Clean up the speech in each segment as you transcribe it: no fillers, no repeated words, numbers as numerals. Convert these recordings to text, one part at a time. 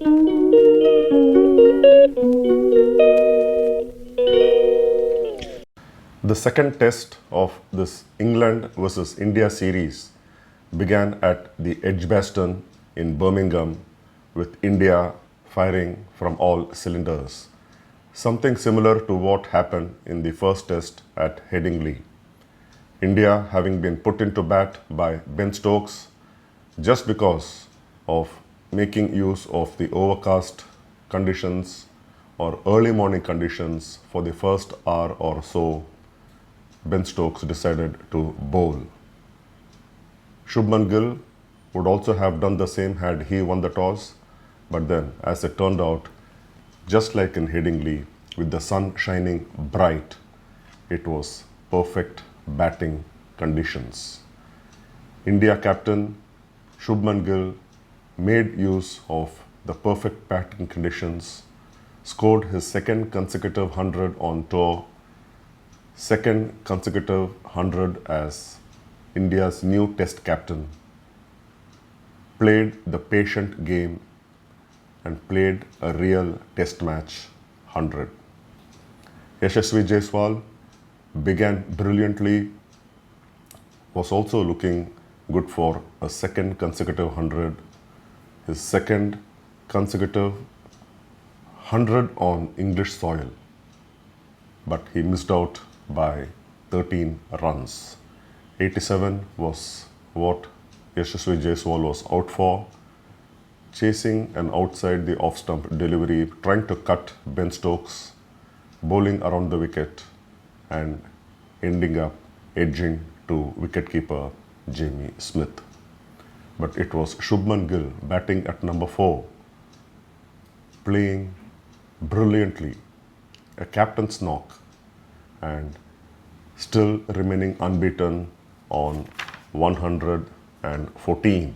The second test of this England versus India series began at the Edgbaston in Birmingham with India firing from all cylinders. Something similar to what happened in the first test at Headingley. India having been put into bat by Ben Stokes just because of making use of the overcast conditions or early morning conditions for the first hour or so. Ben Stokes decided to bowl. Shubman Gill would also have done the same had he won the toss, but then, as it turned out, just like in Headingley, with the sun shining bright, it was perfect batting conditions. India captain Shubman Gill made use of the perfect batting conditions, scored his second consecutive 100 on tour, second consecutive 100 as India's new test captain, played the patient game and played a real test match 100. Yashasvi Jaiswal began brilliantly, was also looking good for a second consecutive 100, his second consecutive 100 on English soil, but he missed out by 13 runs. 87 was what Yashasvi Jaiswal was out for, chasing an outside the off-stump delivery, trying to cut Ben Stokes, bowling around the wicket and ending up edging to wicketkeeper Jamie Smith. But it was Shubman Gill batting at number 4, playing brilliantly, a captain's knock, and still remaining unbeaten on 114.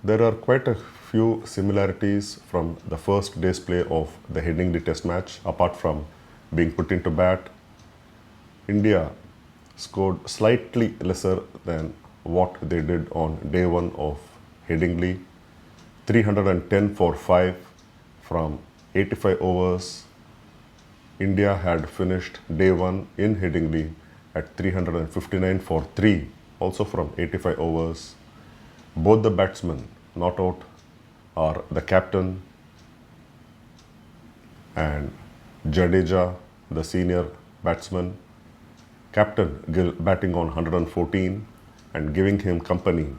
There are quite a few similarities from the first day's play of the Headingley Test match. Apart from being put into bat, India scored slightly lesser than what they did on day 1 of Headingley. 310 for 5 from 85 overs. India had finished day 1 in Headingley at 359 for 3, also from 85 overs. Both the batsmen not out are the captain and Jadeja, the senior batsman. Captain Gill batting on 114 and giving him company.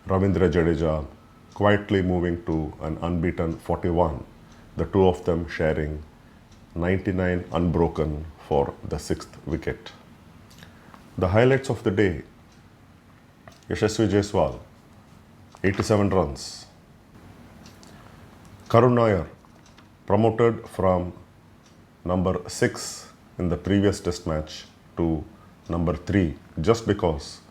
Ravindra Jadeja quietly moving to an unbeaten 41, the two of them sharing 99 unbroken for the 6th wicket. The highlights of the day: Yashasvi Jaiswal, 87 runs. Karun Nair, promoted from number 6 in the previous test match to number 3 just because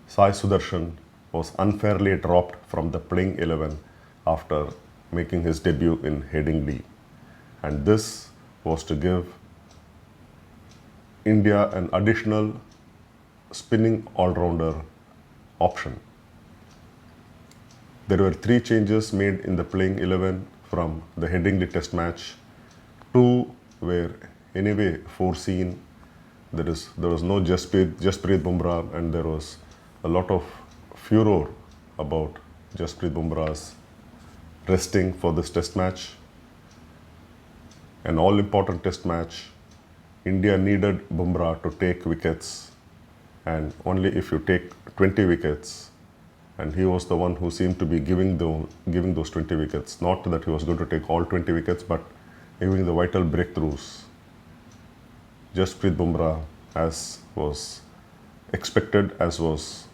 Sai Sudarshan was unfairly dropped from the playing 11 after making his debut in Headingley. And this was to give India an additional spinning all-rounder option. There were 3 changes made in the playing 11 from the Headingley Test match. 2 were anyway foreseen. There was no Jasprit Bumrah, and there was a lot of furor about Jasprit Bumrah's resting for this test match. An all-important test match. India needed Bumrah to take wickets, and only if you take 20 wickets, and he was the one who seemed to be giving those 20 wickets. Not that he was going to take all 20 wickets, but giving the vital breakthroughs. Jasprit Bumrah, as was expected, as was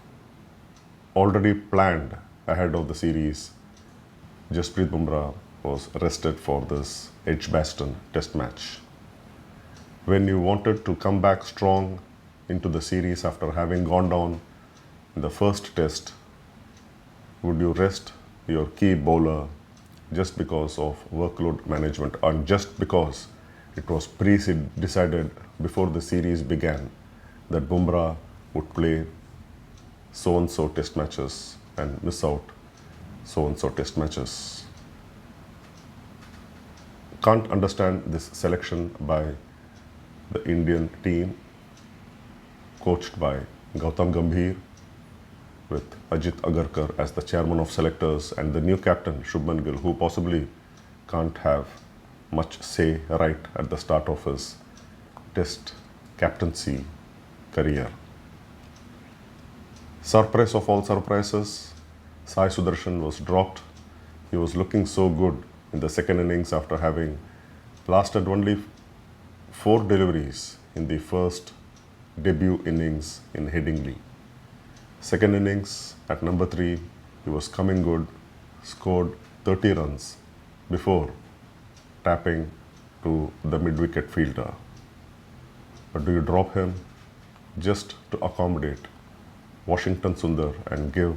already planned ahead of the series, Jasprit Bumrah was rested for this Edgbaston Test match. When you wanted to come back strong into the series after having gone down in the first test, would you rest your key bowler just because of workload management, and just because it was decided before the series began that Bumrah would play so-and-so test matches and miss out so-and-so test matches? Can't understand this selection by the Indian team coached by Gautam Gambhir with Ajit Agarkar as the chairman of selectors and the new captain Shubman Gill, who possibly can't have much say right at the start of his test captaincy career. Surprise of all surprises, Sai Sudarshan was dropped. He was looking so good in the second innings after having lasted only 4 deliveries in the first debut innings in Headingley. Second innings at number 3, he was coming good, scored 30 runs before tapping to the mid-wicket fielder. But do you drop him just to accommodate Washington Sundar and give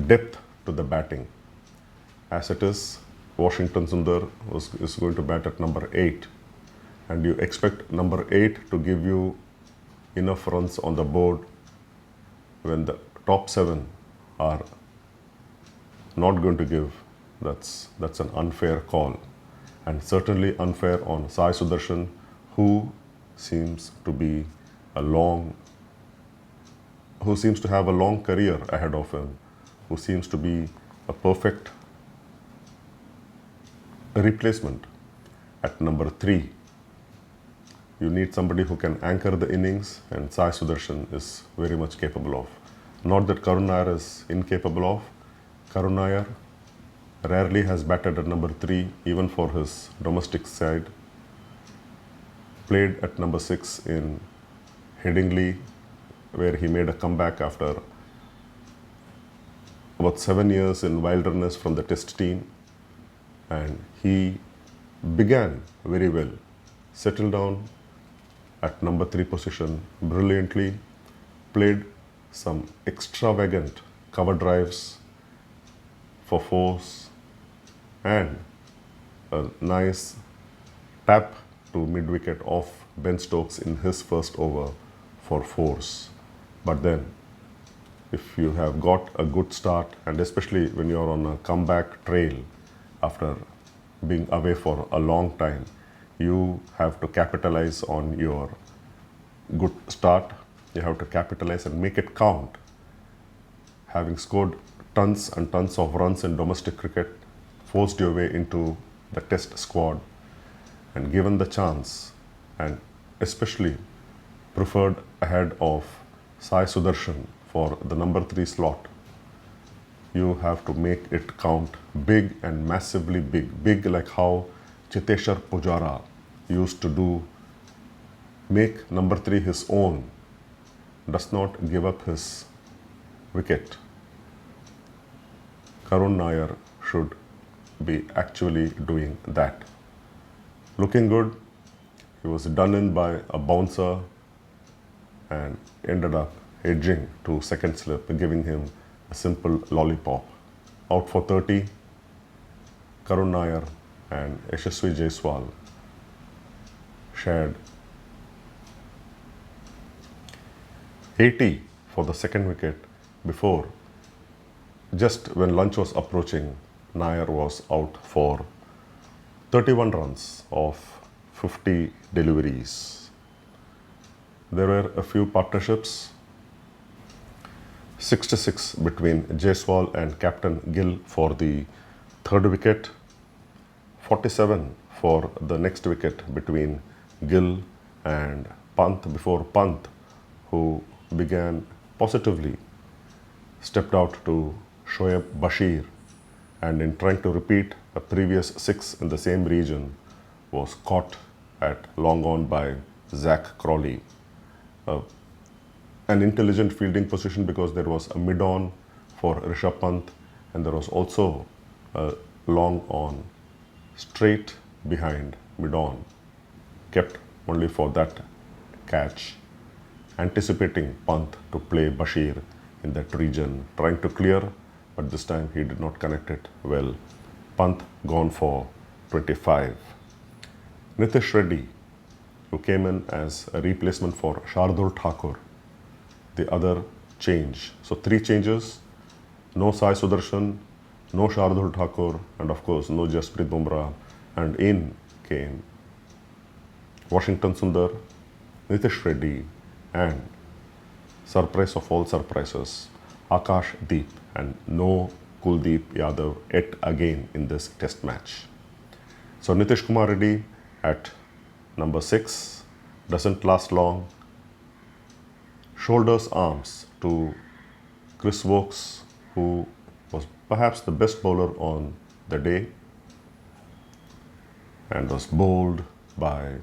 depth to the batting? As it is, Washington Sundar is going to bat at number 8, and you expect number 8 to give you enough runs on the board when the top 7 are not going to give. That's an unfair call, and certainly unfair on Sai Sudarshan, who seems to have a long career ahead of him, who seems to be a perfect replacement at number 3. You need somebody who can anchor the innings, and Sai Sudarshan is very much capable of. Not that Karun Nair is incapable of. Karun Nair rarely has batted at number 3, even for his domestic side. Played at number 6 in Headingley, where he made a comeback after about 7 years in wilderness from the test team, and he began very well, settled down at number 3 position brilliantly, played some extravagant cover drives for 4s and a nice tap to mid-wicket off Ben Stokes in his first over for 4s. But then, if you have got a good start, and especially when you're on a comeback trail after being away for a long time, you have to capitalize on your good start. You have to capitalize and make it count. Having scored tons and tons of runs in domestic cricket, forced your way into the test squad, and given the chance, and especially preferred ahead of Sai Sudarshan for the number 3 slot, you have to make it count big and massively big. Big like how Chiteshwar Pujara used to do, make number 3 his own, does not give up his wicket. Karun Nair should be actually doing that. Looking good, he was done in by a bouncer and ended up edging to second slip, giving him a simple lollipop. Out for 30, Karun Nair and Yashasvi Jaiswal shared 80 for the second wicket before, just when lunch was approaching, Nair was out for 31 runs of 50 deliveries. There were a few partnerships, 66 between Jaiswal and Captain Gill for the third wicket, 47 for the next wicket between Gill and Pant, before Pant, who began positively, stepped out to Shoaib Bashir, and in trying to repeat a previous 6 in the same region, was caught at long on by Zach Crawley. An intelligent fielding position, because there was a mid-on for Rishabh Pant, and there was also a long on straight behind mid-on, kept only for that catch, anticipating Pant to play Bashir in that region, trying to clear, but this time he did not connect it well. Pant gone for 25. Nitish Reddy, who came in as a replacement for Shardul Thakur, the other change. So 3 changes, no Sai Sudarshan, no Shardul Thakur, and of course no Jasprit Bumrah, and in came Washington Sundar, Nitish Reddy, and surprise of all surprises, Akash Deep, and no Kuldeep Yadav yet again in this test match. So Nitish Kumar Reddy at number 6 doesn't last long, shoulders arms to Chris Wokes, who was perhaps the best bowler on the day and was bowled by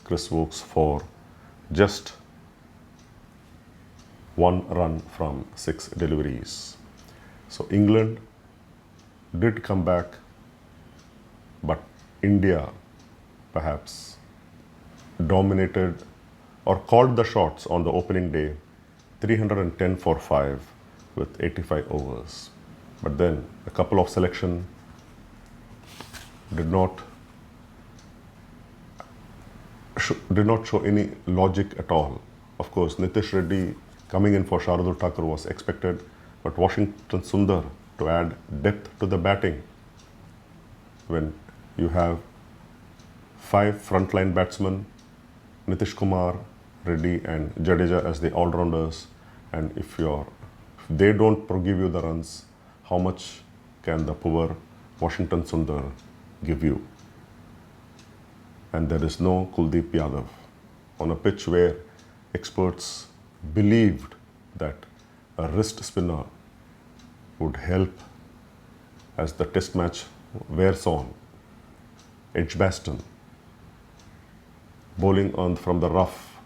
Chris Wokes for just 1 run from 6 deliveries. So England did come back, but India perhaps dominated or called the shots on the opening day, 310 for 5 with 85 overs. But then a couple of selection did not show any logic at all. Of course, Nitish Reddy coming in for Shardul Thakur was expected, but Washington Sundar to add depth to the batting when you have 5 frontline batsmen, Nitish Kumar, Reddy and Jadeja as the all-rounders, and if they don't give you the runs, how much can the poor Washington Sundar give you? And there is no Kuldeep Yadav on a pitch where experts believed that a wrist spinner would help as the test match wears on. Edgbaston, bowling on from the rough,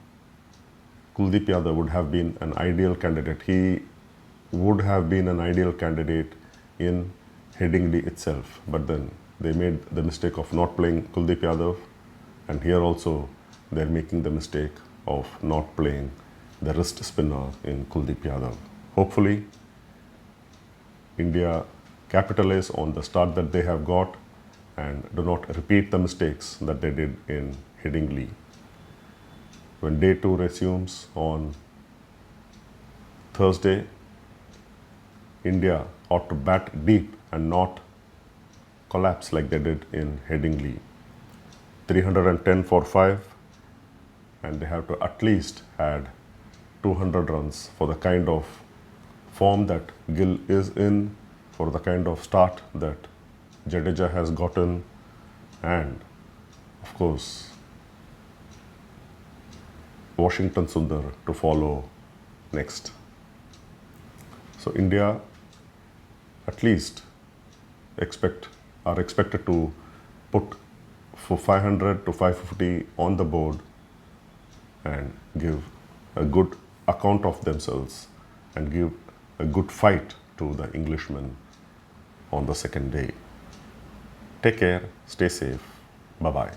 Kuldeep Yadav would have been an ideal candidate. He would have been an ideal candidate in Headingley itself, but then they made the mistake of not playing Kuldeep Yadav, and here also they're making the mistake of not playing the wrist spinner in Kuldeep Yadav. Hopefully, India capitalize on the start that they have got and do not repeat the mistakes that they did in Headingley. When day 2 resumes on Thursday, India ought to bat deep and not collapse like they did in Headingley. 310 for 5, and they have to at least add 200 runs for the kind of form that Gill is in, for the kind of start that Jadeja has gotten, and of course Washington Sundar to follow next. So India at least are expected to put for 500 to 550 on the board and give a good account of themselves and give a good fight to the Englishmen on the second day. Take care, stay safe, bye-bye.